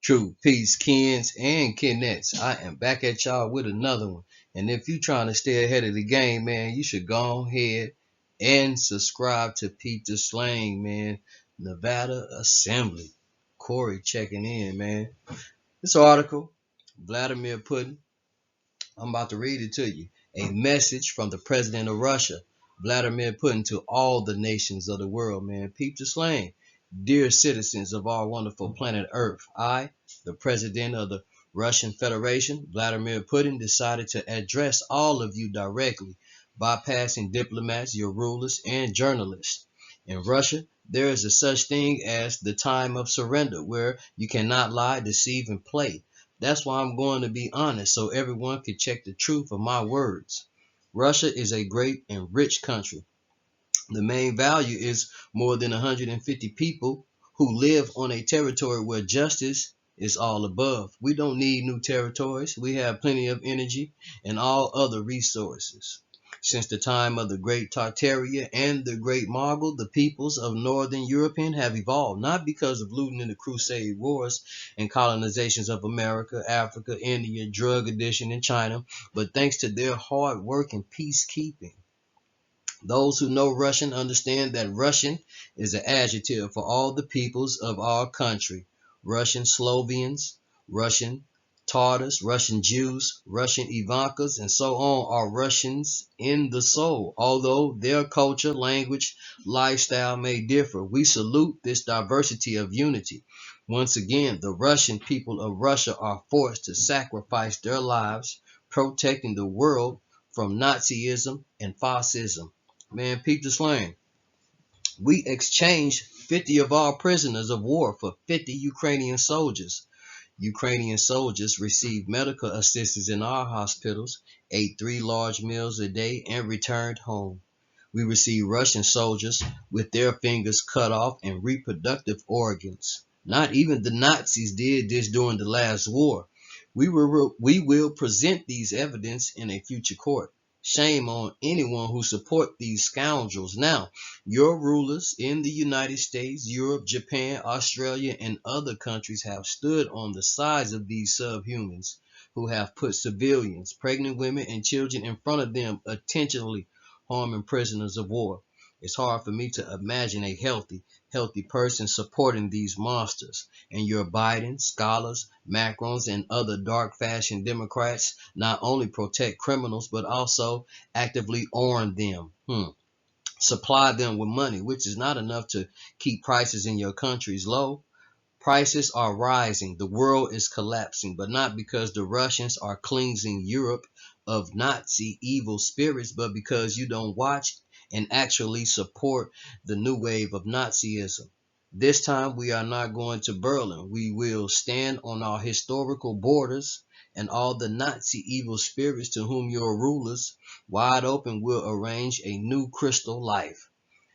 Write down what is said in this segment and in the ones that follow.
True peace, Kens and Kenettes. I am back at y'all with another one. And if you trying to stay ahead of the game, man, you should go ahead and subscribe to Pete the Slang, man. Nevada Assembly. Corey checking in, man. This article, Vladimir Putin, I'm about to read it to you. A message from the president of Russia, Vladimir Putin, to all the nations of the world, man. Peep the slang. Dear citizens of our wonderful planet Earth, I, the president of the Russian Federation, Vladimir Putin, decided to address all of you directly, bypassing diplomats, your rulers, and journalists. In Russia, there is a such thing as the time of surrender, where you cannot lie, deceive, and play. That's why I'm going to be honest so everyone can check the truth of my words. Russia is a great and rich country. The main value is more than 150 people who live on a territory where justice is all above. We don't need new territories. We have plenty of energy and all other resources. Since the time of the Great Tartaria and the Great Mongol, the peoples of Northern Europe have evolved, not because of looting in the Crusade Wars and colonizations of America, Africa, India, drug addiction in China, but thanks to their hard work and peacekeeping. Those who know Russian understand that Russian is an adjective for all the peoples of our country. Russian Slovenes, Russian Tartars, Russian Jews, Russian Ivankas, and so on are Russians in the soul. Although their culture, language, lifestyle may differ, we salute this diversity of unity. Once again, the Russian people of Russia are forced to sacrifice their lives protecting the world from Nazism and fascism. Man, peep the slang. We exchanged 50 of our prisoners of war for 50 Ukrainian soldiers. Ukrainian soldiers received medical assistance in our hospitals, ate 3 large meals a day, and returned home. We received Russian soldiers with their fingers cut off and reproductive organs. Not even the Nazis did this during the last war. We will present these evidence in a future court. Shame on anyone who support these scoundrels. Now, your rulers in the United States, Europe, Japan, Australia, and other countries have stood on the sides of these subhumans who have put civilians, pregnant women, and children in front of them, intentionally harming prisoners of war. It's hard for me to imagine a healthy person supporting these monsters. And your Biden, scholars, Macrons, and other dark fashion Democrats not only protect criminals, but also actively arm them. Supply them with money, which is not enough to keep prices in your countries low. Prices are rising. The world is collapsing, but not because the Russians are cleansing Europe of Nazi evil spirits, but because you don't watch and actually support the new wave of Nazism. This time we are not going to Berlin. We will stand on our historical borders, and all the Nazi evil spirits to whom your rulers wide open will arrange a new crystal life,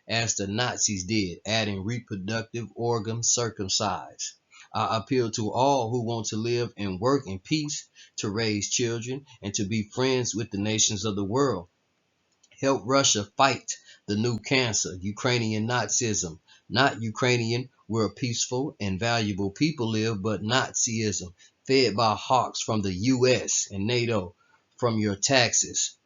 as the Nazis did, adding reproductive organs circumcised. I appeal to all who want to live and work in peace, to raise children, and to be friends with the nations of the world. Help Russia fight the new cancer, Ukrainian Nazism. Not Ukrainian, where peaceful and valuable people live, but Nazism, fed by hawks from the US and NATO, from your taxes,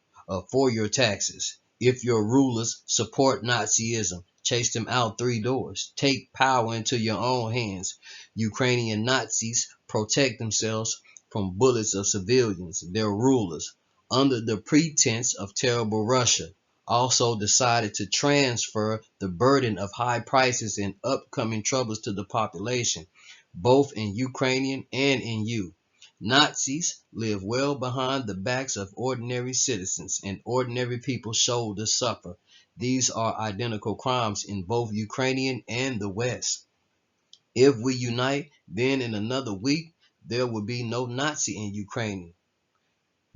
for your taxes. If your rulers support Nazism, chase them out 3 doors. Take power into your own hands. Ukrainian Nazis protect themselves from bullets of civilians, their rulers, under the pretense of terrible Russia, also decided to transfer the burden of high prices and upcoming troubles to the population, both in Ukrainian and in you. Nazis live well behind the backs of ordinary citizens, and ordinary people's shoulders suffer. These are identical crimes in both Ukrainian and the West. If we unite, then in another week there will be no Nazi in Ukraine.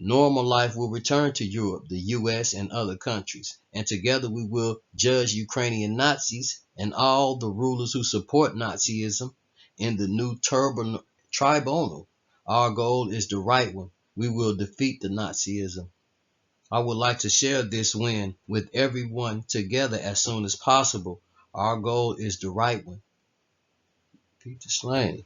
Normal life will return to Europe, the US, and other countries, and together we will judge Ukrainian Nazis and all the rulers who support Nazism in the new tribunal. Our goal is the right one. We will defeat the Nazism. I would like to share this win with everyone together as soon as possible. Our goal is the right one. Peter Slang.